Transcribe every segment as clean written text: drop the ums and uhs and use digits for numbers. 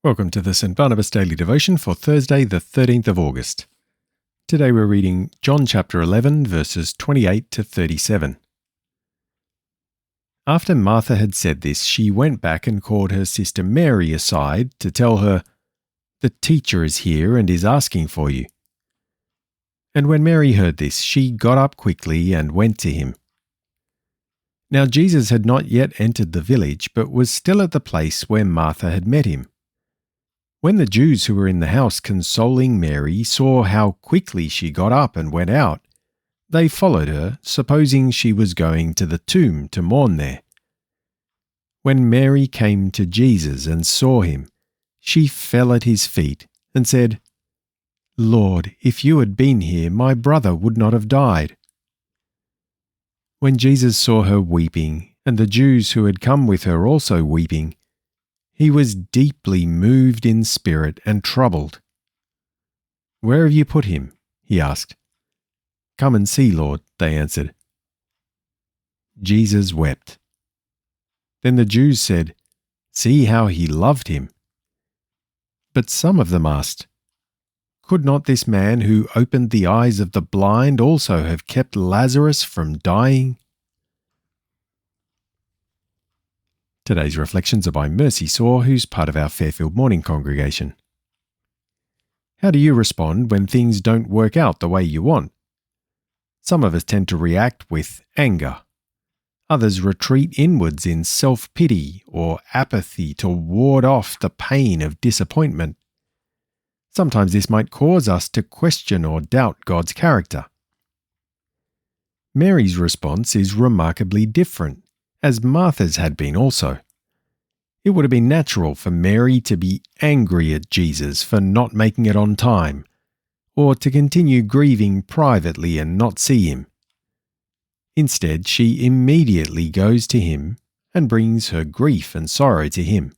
Welcome to the St. Barnabas Daily Devotion for Thursday, the 13th of August. Today we're reading John chapter 11, verses 28 to 37. After Martha had said this, she went back and called her sister Mary aside to tell her, "The teacher is here and is asking for you." And when Mary heard this, she got up quickly and went to him. Now Jesus had not yet entered the village, but was still at the place where Martha had met him. When the Jews who were in the house consoling Mary saw how quickly she got up and went out, they followed her, supposing she was going to the tomb to mourn there. When Mary came to Jesus and saw him, she fell at his feet and said, "Lord, if you had been here, my brother would not have died." When Jesus saw her weeping, and the Jews who had come with her also weeping, he was deeply moved in spirit and troubled. "Where have you put him?" he asked. "Come and see, Lord," they answered. Jesus wept. Then the Jews said, "See how he loved him." But some of them asked, "Could not this man who opened the eyes of the blind also have kept Lazarus from dying?" Today's reflections are by Mercy Saw, who's part of our Fairfield morning congregation. How do you respond when things don't work out the way you want? Some of us tend to react with anger. Others retreat inwards in self-pity or apathy to ward off the pain of disappointment. Sometimes this might cause us to question or doubt God's character. Mary's response is remarkably different, as Martha's had been also. It would have been natural for Mary to be angry at Jesus for not making it on time, or to continue grieving privately and not see him. Instead, she immediately goes to him and brings her grief and sorrow to him.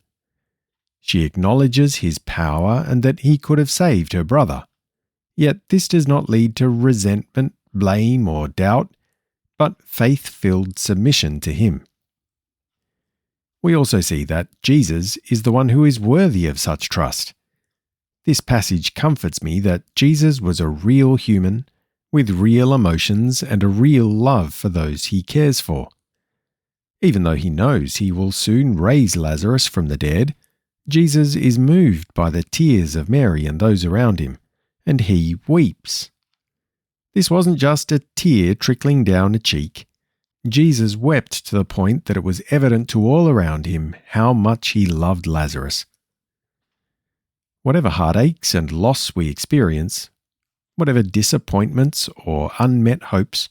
She acknowledges his power and that he could have saved her brother. Yet this does not lead to resentment, blame, or doubt, but faith-filled submission to him. We also see that Jesus is the one who is worthy of such trust. This passage comforts me that Jesus was a real human, with real emotions and a real love for those he cares for. Even though he knows he will soon raise Lazarus from the dead, Jesus is moved by the tears of Mary and those around him, and he weeps. This wasn't just a tear trickling down a cheek. Jesus wept to the point that it was evident to all around him how much he loved Lazarus. Whatever heartaches and loss we experience, whatever disappointments or unmet hopes,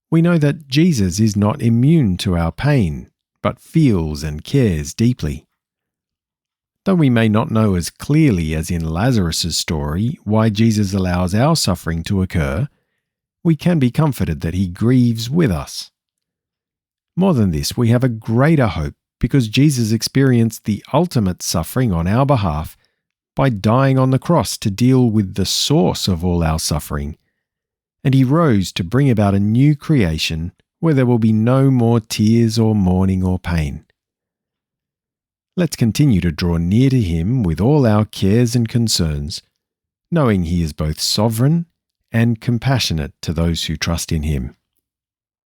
we know that Jesus is not immune to our pain, but feels and cares deeply. Though we may not know as clearly as in Lazarus' story why Jesus allows our suffering to occur, we can be comforted that he grieves with us. More than this, we have a greater hope because Jesus experienced the ultimate suffering on our behalf by dying on the cross to deal with the source of all our suffering, and he rose to bring about a new creation where there will be no more tears or mourning or pain. Let's continue to draw near to him with all our cares and concerns, knowing he is both sovereign and compassionate to those who trust in him.